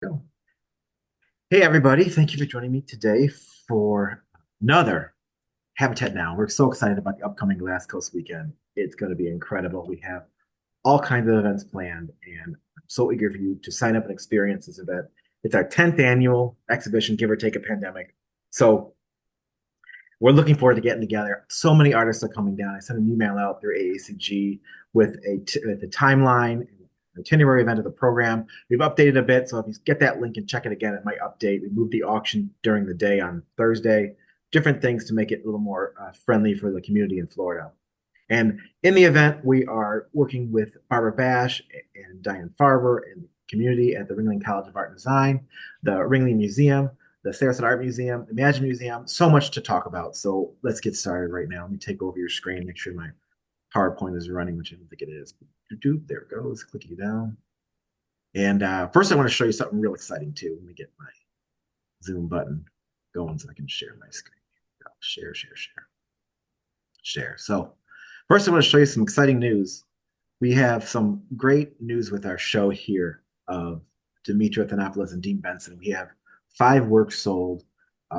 Go. Hey, everybody. Thank you for joining me today for another Habitat Now. We're so excited about the upcoming Glass Coast weekend. It's going to be incredible. We have all kinds of events planned, and I'm so eager for you to sign up and experience this event. It's our 10th annual exhibition, give or take a pandemic. So we're looking forward to getting together. So many artists are coming down. I sent an email out through AACG with with a timeline, itinerary event of the program. We've updated a bit, so if you get that link and check it again, it might update. We moved the auction during the day on Thursday. Different things to make it a little more friendly for the community in Florida. And in the event, we are working with Barbara Bash and Diane Farber and the community at the Ringling College of Art and Design, the Ringling Museum, the Sarasota Art Museum, Imagine Museum. So much to talk about. So let's get started right now. Let me take over your screen, make sure my PowerPoint is running, which I don't think it is. There it goes. Clicking down. And first, I want to show you something real exciting too. Let me get my Zoom button going so I can share my screen. Share, share, share, share. So first, I want to show you some exciting news. We have some great news with our show here of Dimitri Athanopoulos and Dean Benson. We have 5 works sold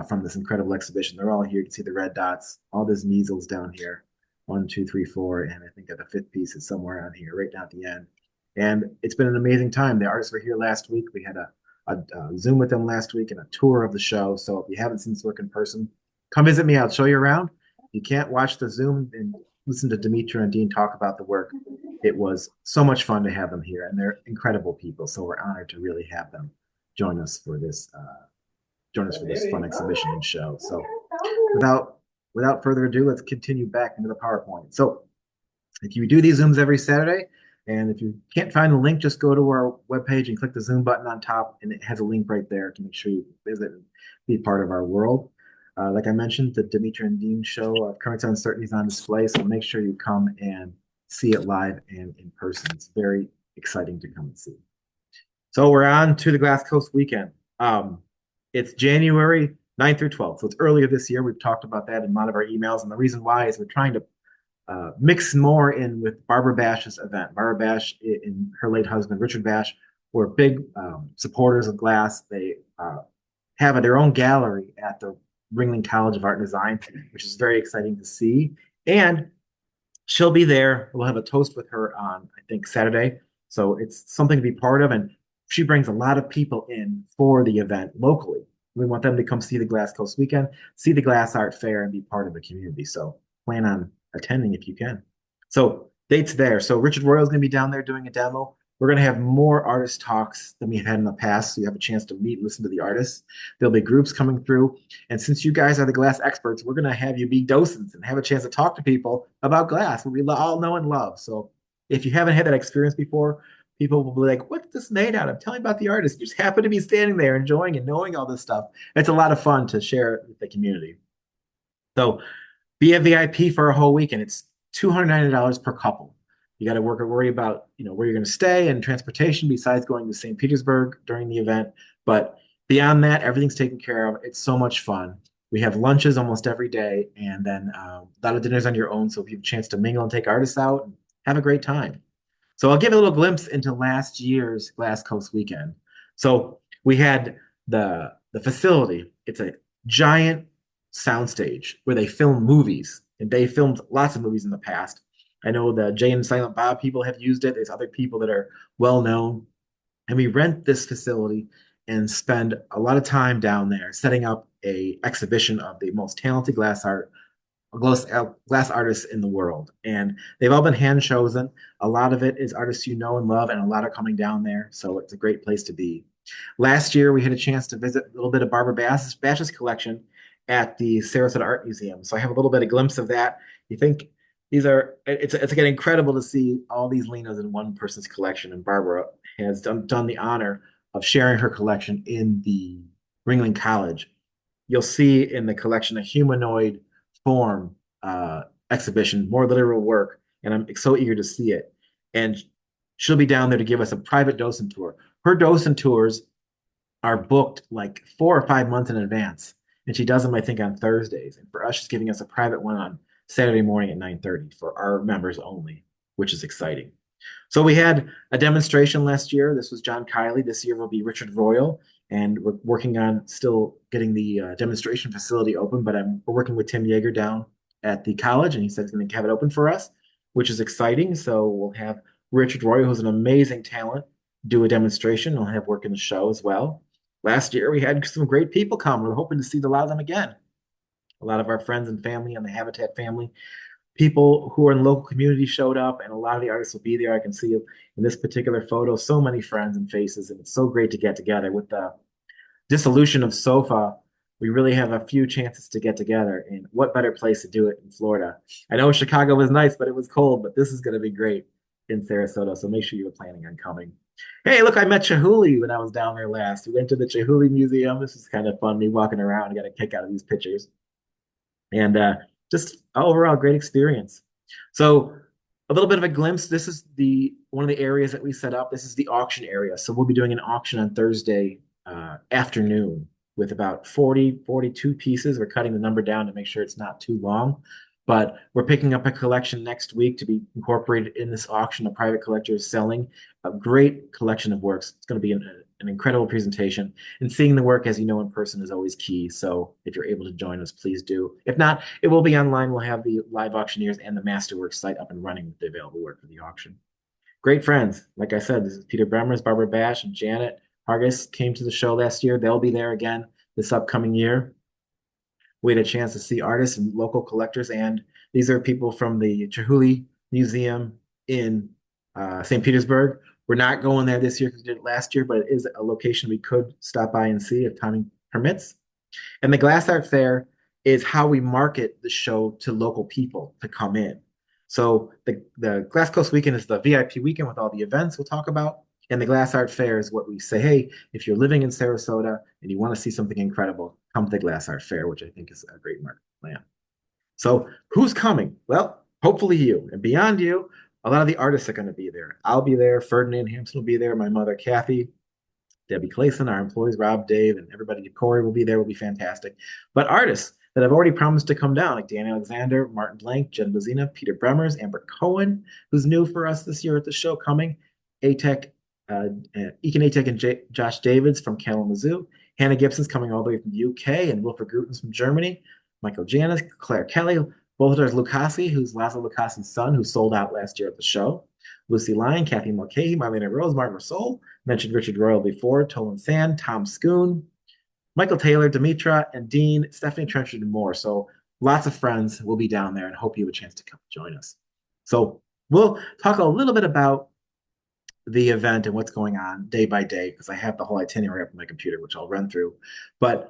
from this incredible exhibition. They're all here. You can see the red dots, all those measles down here. 1, 2, 3, 4, and I think that the 5th piece is somewhere on here, right down at the end. And it's been an amazing time. The artists were here last week. We had a Zoom with them last week and a tour of the show. So if you haven't seen this work in person, come visit me. I'll show you around. You can't watch the Zoom and listen to Dimitri and Dean talk about the work. It was so much fun to have them here, and they're incredible people. So we're honored to really have them join us for this fun exhibition and show. So without further ado, let's continue back into the PowerPoint. So if you do these Zooms every Saturday, and if you can't find the link, just go to our webpage and click the Zoom button on top, and it has a link right there to make sure you visit and be part of our world. Like I mentioned, the Dimitri and Dean show of Currents and Uncertainties on display, so make sure you come and see it live and in person. It's very exciting to come and see. So we're on to the Glass Coast weekend. It's January 9th through 12th, so it's earlier this year. We've talked about that in a lot of our emails, and the reason why is we're trying to mix more in with Barbara Bash's event. Barbara Bash and her late husband, Richard Bash, were big supporters of glass. They have their own gallery at the Ringling College of Art and Design, which is very exciting to see. And she'll be there. We'll have a toast with her on, I think, Saturday. So it's something to be part of. And she brings a lot of people in for the event locally. We want them to come see the Glass Coast weekend, see the Glass Art Fair, and be part of the community. So plan on attending if you can. So dates there. So Richard Royal's going to be down there doing a demo. We're going to have more artist talks than we've had in the past. So you have a chance to meet and listen to the artists. There'll be groups coming through. And since you guys are the glass experts, we're going to have you be docents and have a chance to talk to people about glass, what we all know and love. So if you haven't had that experience before, people will be like, what's this made out of? Tell me about the artist. You just happen to be standing there enjoying and knowing all this stuff. It's a lot of fun to share with the community. So be a VIP for a whole weekend. It's $290 per couple. You got to worry about where you're going to stay and transportation besides going to St. Petersburg during the event. But beyond that, everything's taken care of. It's so much fun. We have lunches almost every day, and then a lot of dinners on your own. So if you have a chance to mingle and take artists out, and have a great time. So I'll give a little glimpse into last year's Glass Coast weekend. So we had the facility. It's a giant soundstage where they film movies, and they filmed lots of movies in the past. I know the Jay and Silent Bob people have used it. There's other people that are well known, and we rent this facility and spend a lot of time down there setting up a exhibition of the most talented glass artists in the world. And they've all been hand chosen. A lot of it is artists you know and love, and a lot are coming down there. So it's a great place to be. Last year, we had a chance to visit a little bit of Barbara Bash's collection at the Sarasota Art Museum. So I have a little bit of glimpse of that. You think it's again incredible to see all these Linas in one person's collection. And Barbara has done the honor of sharing her collection in the Ringling College. You'll see in the collection a humanoid form exhibition, more literal work, and I'm so eager to see it. And she'll be down there to give us a private docent tour. Her docent tours are booked like 4 or 5 months in advance, and she does them, I think, on Thursdays. And for us, she's giving us a private one on Saturday morning at 9:30 for our members only, which is exciting. So we had a demonstration last year. This was John Kiley. This year will be Richard Royal, and we're working on still getting the demonstration facility open. But we're working with Tim Yeager down at the college, and he said he's going to have it open for us, which is exciting. So we'll have Richard Royal, who's an amazing talent, do a demonstration. We'll have work in the show as well. Last year we had some great people come. We're hoping to see a lot of them again. A lot of our friends and family and the Habatat family people who are in local communities showed up, and a lot of the artists will be there. I can see in this particular photo so many friends and faces, and it's so great to get together. With the dissolution of SOFA, we really have a few chances to get together, and what better place to do it in Florida? I know Chicago was nice, but it was cold, but this is going to be great in Sarasota, so make sure you're planning on coming. Hey, look, I met Chihuly when I was down there last. We went to the Chihuly Museum. This is kind of fun, me walking around. I got a kick out of these pictures and just overall great experience. So a little bit of a glimpse. This is the one of the areas that we set up. This is the auction area. So we'll be doing an auction on Thursday afternoon with about 40, 42 pieces. We're cutting the number down to make sure it's not too long. But we're picking up a collection next week to be incorporated in this auction. A private collector is selling a great collection of works. It's going to be an incredible presentation. And seeing the work, as you know, in person is always key. So if you're able to join us, please do. If not, it will be online. We'll have the live auctioneers and the Masterworks site up and running with the available work for the auction. Great friends. Like I said, this is Peter Bremers, Barbara Bash, and Janet Hargis came to the show last year. They'll be there again this upcoming year. We had a chance to see artists and local collectors, and these are people from the Chihuly Museum in St. Petersburg. We're not going there this year because we did it last year, but it is a location we could stop by and see if timing permits. And the Glass Art Fair is how we market the show to local people to come in. So the Glass Coast Weekend is the VIP weekend with all the events we'll talk about. And the Glass Art Fair is what we say, hey, if you're living in Sarasota and you want to see something incredible, come to the Glass Art Fair, which I think is a great market plan. So who's coming? Well, hopefully you. And beyond you, a lot of the artists are going to be there. I'll be there. Ferdinand Hampson will be there. My mother, Kathy, Debbie Clayson, our employees, Rob, Dave, and everybody, Corey will be there, will be fantastic. But artists that have already promised to come down, like Dan Alexander, Martin Blank, Jen Bazina, Peter Bremers, Amber Cohen, who's new for us this year at the show, coming, ATEC, Ekin ATEC and Josh Davids from Kalamazoo, Hannah Gibson's coming all the way from the UK, and Wilfred Grutens from Germany, Michael Janis, Claire Kelly, Boldars Lucasi, who's Laszlo Lucasi's son, who sold out last year at the show, Lucy Lyon, Kathy Mulcahy, Marlena Rose, Martin Russell, mentioned Richard Royal before, Tolan Sand, Tom Schoon, Michael Taylor, Demetra, and Dean, Stephanie Trenchard, and more. So lots of friends will be down there and hope you have a chance to come join us. So we'll talk a little bit about the event and what's going on day by day because I have the whole itinerary up on my computer, which I'll run through. But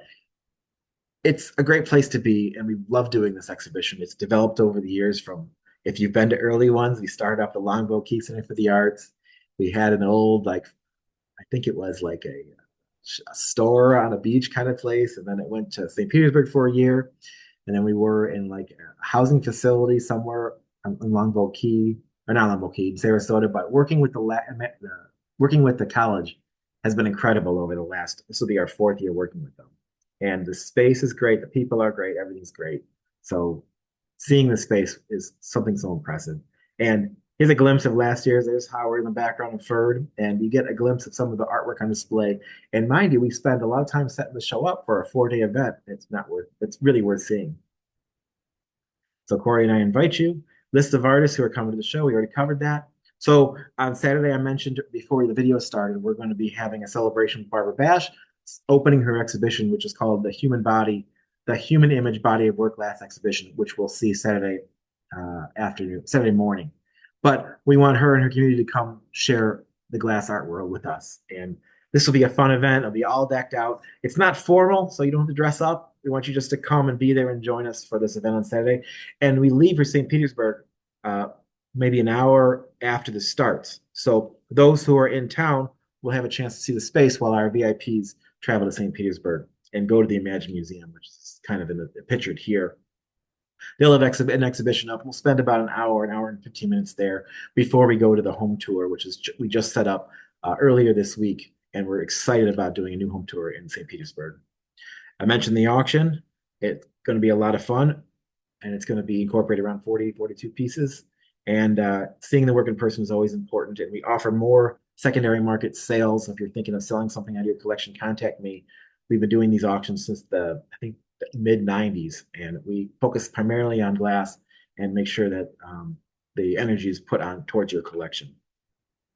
it's a great place to be, and we love doing this exhibition. It's developed over the years from, if you've been to early ones, we started off the Longbow Key Center for the Arts. We had an old, like, I think it was like a store on a beach kind of place, and then it went to St. Petersburg for a year, and then we were in like a housing facility somewhere in Longbow Key, or not Longbow Key, in Sarasota. But working with the college has been incredible over the last. This will be our fourth year working with them, and the space is great. The people are great. Everything's great. So seeing the space is something so impressive. And here's a glimpse of last year's. There's Howard in the background of Ferd, and you get a glimpse of some of the artwork on display. And mind you, we spend a lot of time setting the show up for a 4-day event. It's really worth seeing. So Corey and I invite you. List of artists who are coming to the show. We already covered that. So on Saturday, I mentioned before the video started, we're going to be having a celebration with Barbara Bash, opening her exhibition, which is called the Human Image Body of Work Glass Exhibition, which we'll see Saturday Saturday morning. But we want her and her community to come share the glass art world with us. And this will be a fun event. It'll be all decked out. It's not formal, so you don't have to dress up. We want you just to come and be there and join us for this event on Saturday. And we leave for St. Petersburg maybe an hour after this starts. So those who are in town will have a chance to see the space while our VIPs travel to St. Petersburg and go to the Imagine Museum, which is kind of in the pictured here. They'll have an exhibition up. We'll spend about an hour and 15 minutes there before we go to the home tour, which is we just set up earlier this week, and we're excited about doing a new home tour in St. Petersburg. I mentioned the auction. It's going to be a lot of fun, and it's going to be incorporated around 40, 42 pieces. And seeing the work in person is always important. And we offer more secondary market sales. If you're thinking of selling something out of your collection, contact me. We've been doing these auctions since I think, the mid 90s, and we focus primarily on glass and make sure that the energy is put on towards your collection.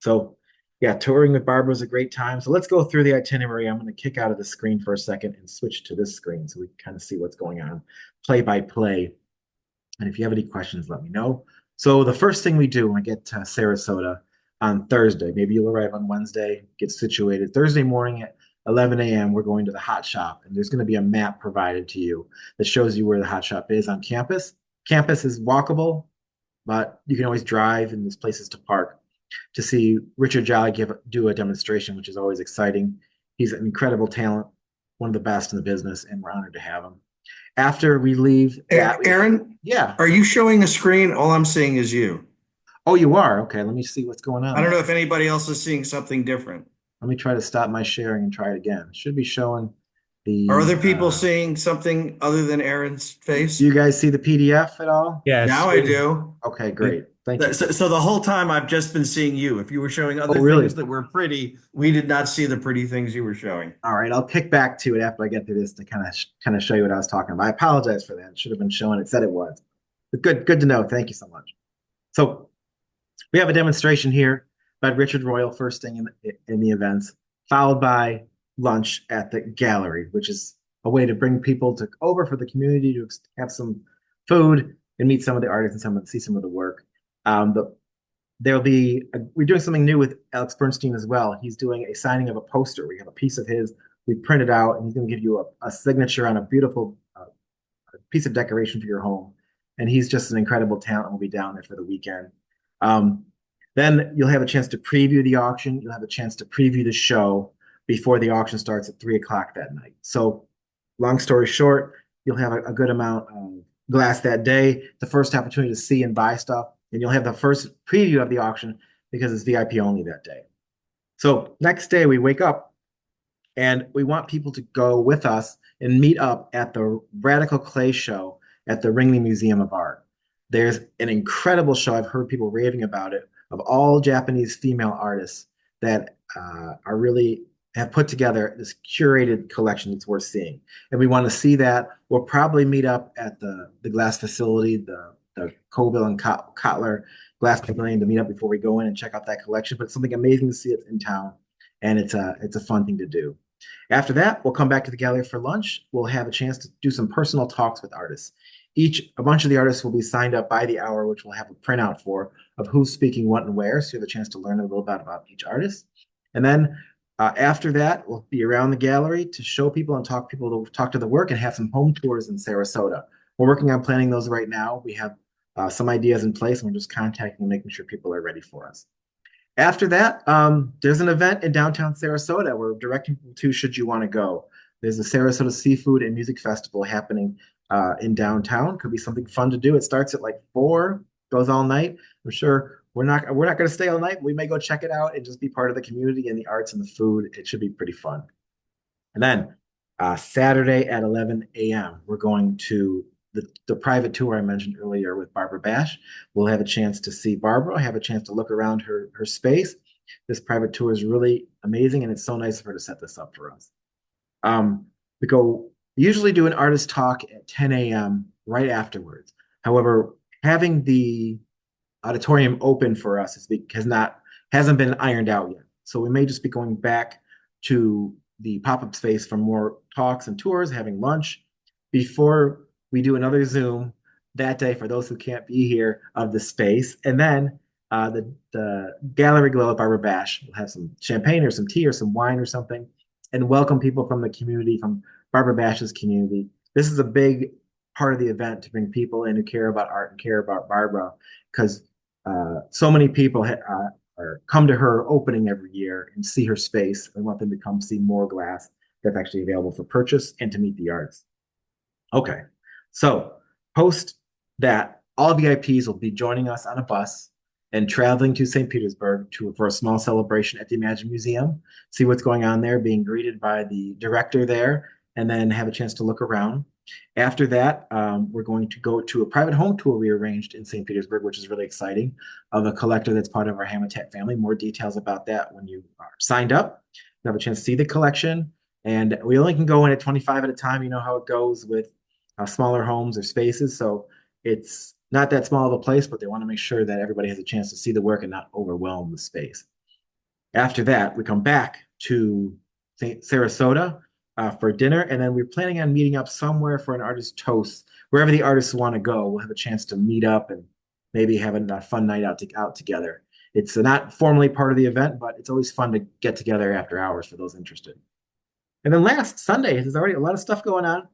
So, yeah, touring with Barbara was a great time. So let's go through the itinerary. I'm going to kick out of the screen for a second and switch to this screen so we can kind of see what's going on play by play. And if you have any questions, let me know. So the first thing we do when we get to Sarasota on Thursday, maybe you'll arrive on Wednesday, get situated. Thursday morning at 11 a.m., we're going to the hot shop, and there's going to be a map provided to you that shows you where the hot shop is on campus. Campus is walkable, but you can always drive, and there's places to park to see Richard Jolly do a demonstration, which is always exciting. He's an incredible talent, one of the best in the business, and we're honored to have him. After we leave that, Aaron, yeah. are you showing a screen? All I'm seeing is you. Oh, you are? Okay, let me see what's going I on don't know there. if anybody else is seeing something different. Let me try to stop my sharing and try it again. It should be showing Are the, other people seeing something other than Aaron's do face? you guys see the PDF at all? Yes. Now I do. Okay, It, great. Thank you. So the whole time I've just been seeing you. If you were showing Oh, other really? things that were pretty, we did not see the pretty things you were showing. All right, I'll kick back to it after I get through this to kind of show you what I was talking about. I apologize for that. It should have been showing. It said it was. But good to know. Thank you so much. So we have a demonstration here by Richard Royal first thing in the events, followed by lunch at the gallery, which is a way to bring people over for the community to have some food and meet some of the artists and see some of the work. The we're doing something new with Alex Bernstein as well. He's doing a signing of a poster. We have a piece of his we printed out, and he's going to give you a signature on a beautiful piece of decoration for your home. And he's just an incredible talent. And we'll be down there for the weekend. Um, then you'll have a chance to preview the auction. You'll have a chance to preview the show before the auction starts at 3 o'clock that night. So, long story short, you'll have a good amount of glass that day, the first opportunity to see and buy stuff, and you'll have the first preview of the auction because it's VIP only that day. So, next day we wake up and we want people to go with us and meet up at the Radical Clay Show at the Ringling Museum of Art. There's an incredible show. I've heard people raving about it of all Japanese female artists that are really have put together this curated collection that's worth seeing. And we want to see that. We'll probably meet up at the glass facility, the Colville and Kotler Glass Pavilion to meet up before we go in and check out that collection. But it's something amazing to see it in town, and it's a fun thing to do. After that, we'll come back to the gallery for lunch. We'll have a chance to do some personal talks with artists. A bunch of the artists will be signed up by the hour, which we'll have a printout for of who's speaking what and where, so you have a chance to learn a little bit about each artist. And then after that, we'll be around the gallery to show people and talk to the work and have some home tours in Sarasota. We're working on planning those right now. We have some ideas in place, and we're just contacting and making sure people are ready for us. After that, there's an event in downtown Sarasota we're directing people to should you want to go. There's a Sarasota Seafood and Music Festival happening in downtown. Could be something fun to do. It starts at like 4, goes all night. I'm sure we're not going to stay all night. We may go check it out and just be part of the community and the arts and the food. It should be pretty fun. And then Saturday at 11 a.m., we're going to the private tour I mentioned earlier with Barbara Bash. We'll have a chance to see Barbara, have a chance to look around her space. This private tour is really amazing, and it's so nice of her to set this up for us. We usually do an artist talk at 10 a.m. right afterwards. However, having the auditorium open for us hasn't been ironed out yet. So we may just be going back to the pop-up space for more talks and tours, having lunch before we do another Zoom that day for those who can't be here of the space. And then the gallery glow at Barbara Bash will have some champagne or some tea or some wine or something and welcome people from the community, from Barbara Bash's community. This is a big part of the event to bring people in who care about art and care about Barbara because so many people come to her opening every year and see her space and want them to come see more glass that's actually available for purchase and to meet the artists. Okay, so post that, all VIPs will be joining us on a bus and traveling to St. Petersburg for a small celebration at the Imagine Museum, see what's going on there, being greeted by the director there, and then have a chance to look around. After that, we're going to go to a private home tour we arranged in St. Petersburg, which is really exciting, of a collector that's part of our Habitat family. More details about that when you are signed up. You have a chance to see the collection. And we only can go in at 25 at a time. You know how it goes with smaller homes or spaces. So it's not that small of a place, but they want to make sure that everybody has a chance to see the work and not overwhelm the space. After that, we come back to Sarasota for dinner, and then we're planning on meeting up somewhere for an artist toast. Wherever the artists want to go, we'll have a chance to meet up and maybe have a fun night out together. It's not formally part of the event, but it's always fun to get together after hours for those interested. And then last Sunday, there's already a lot of stuff going on.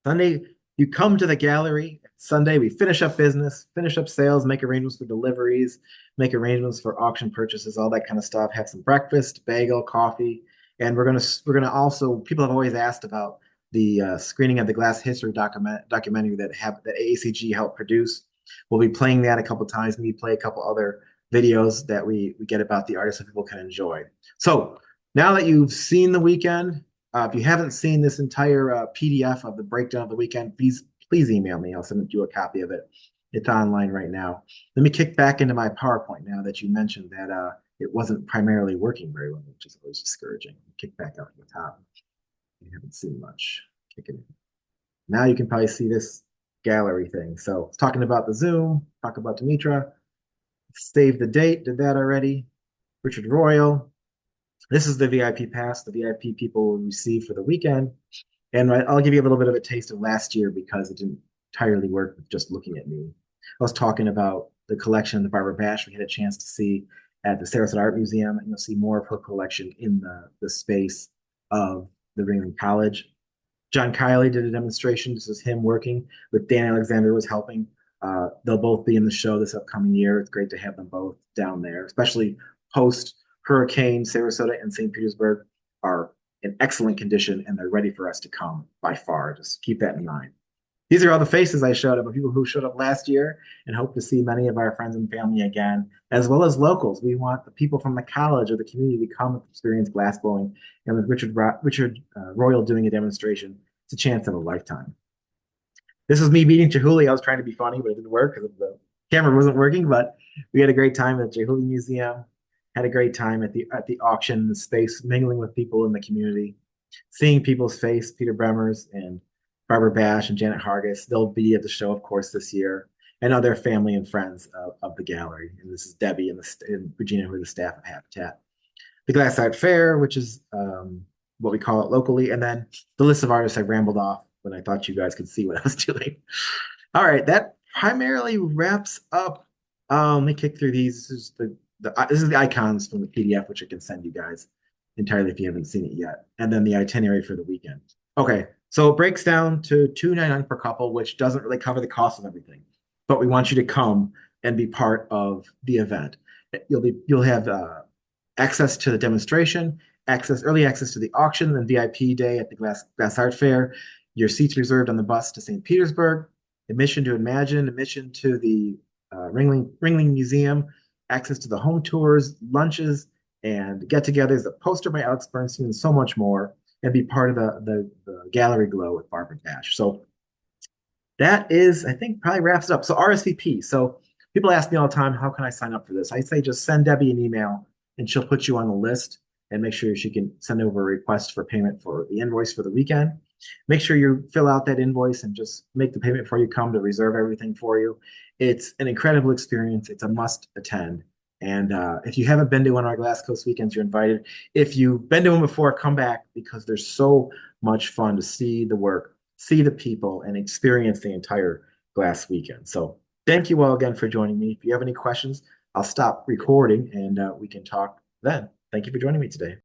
Sunday, you come to the gallery. Sunday, we finish up business, finish up sales, make arrangements for deliveries, make arrangements for auction purchases, all that kind of stuff. Have some breakfast, bagel, coffee, and we're gonna also. People have always asked about the screening of the Glass History documentary that AACG helped produce. We'll be playing that a couple times. Maybe play a couple other videos that we get about the artist that people can enjoy. So now that you've seen the weekend, if you haven't seen this entire PDF of the breakdown of the weekend, please email me. I'll send you a copy of it. It's online right now. Let me kick back into my PowerPoint now that you mentioned that it wasn't primarily working very well, which is always discouraging. Kick back out to the top. You haven't seen much. Kick it in. Now you can probably see this gallery thing. So it's talking about the Zoom, talk about Dimitra, save the date, did that already. Richard Royal. This is the VIP pass the VIP people will receive for the weekend. And I'll give you a little bit of a taste of last year because it didn't entirely work with just looking at me. I was talking about the collection the Barbara Bash we had a chance to see at the Sarasota Art Museum, and you'll see more of her collection in the space of the Ringling College. John Kiley did a demonstration. This is him working with Dan Alexander was helping. They'll both be in the show this upcoming year. It's great to have them both down there, especially post Hurricane. Sarasota and St. Petersburg are in excellent condition and they're ready for us to come by far. Just keep that in mind. These are all the faces I showed up of people who showed up last year and hope to see many of our friends and family again, as well as locals. We want the people from the college or the community to come and experience glassblowing. And with Richard Royal doing a demonstration, it's a chance of a lifetime. This was me meeting Chihuly. I was trying to be funny, but it didn't work because the camera wasn't working. But we had a great time at the Chihuly Museum. Had a great time at the auction, the space, mingling with people in the community, seeing people's face. Peter Bremers and Barbara Bash and Janet Hargis. They'll be at the show, of course, this year, and other family and friends of the gallery. And this is Debbie and Regina, who are the staff of Habitat. The Glass Art Fair, which is what we call it locally, and then the list of artists I rambled off when I thought you guys could see what I was doing. All right, that primarily wraps up. Let me kick through these. This is the icons from the PDF, which I can send you guys entirely if you haven't seen it yet, and then the itinerary for the weekend. Okay, so it breaks down to $299 per couple, which doesn't really cover the cost of everything, but we want you to come and be part of the event. You'll have access to the demonstration, early access to the auction, and VIP day at the Glass Art Fair. Your seats reserved on the bus to St. Petersburg. Admission to Imagine, admission to the Ringling Museum, access to the home tours, lunches, and get-togethers, a poster by Alex Bernstein, and so much more, and be part of the gallery glow with Barbara Dash. So that is, I think, probably wraps it up. So RSVP. So people ask me all the time, how can I sign up for this? I say just send Debbie an email, and she'll put you on the list and make sure she can send over a request for payment for the invoice for the weekend. Make sure you fill out that invoice and just make the payment before you come to reserve everything for you. It's an incredible experience. It's a must attend. And if you haven't been to one of our Glass Coast weekends, you're invited. If you've been to one before, come back because there's so much fun to see the work, see the people, and experience the entire Glass weekend. So thank you all again for joining me. If you have any questions, I'll stop recording and we can talk then. Thank you for joining me today.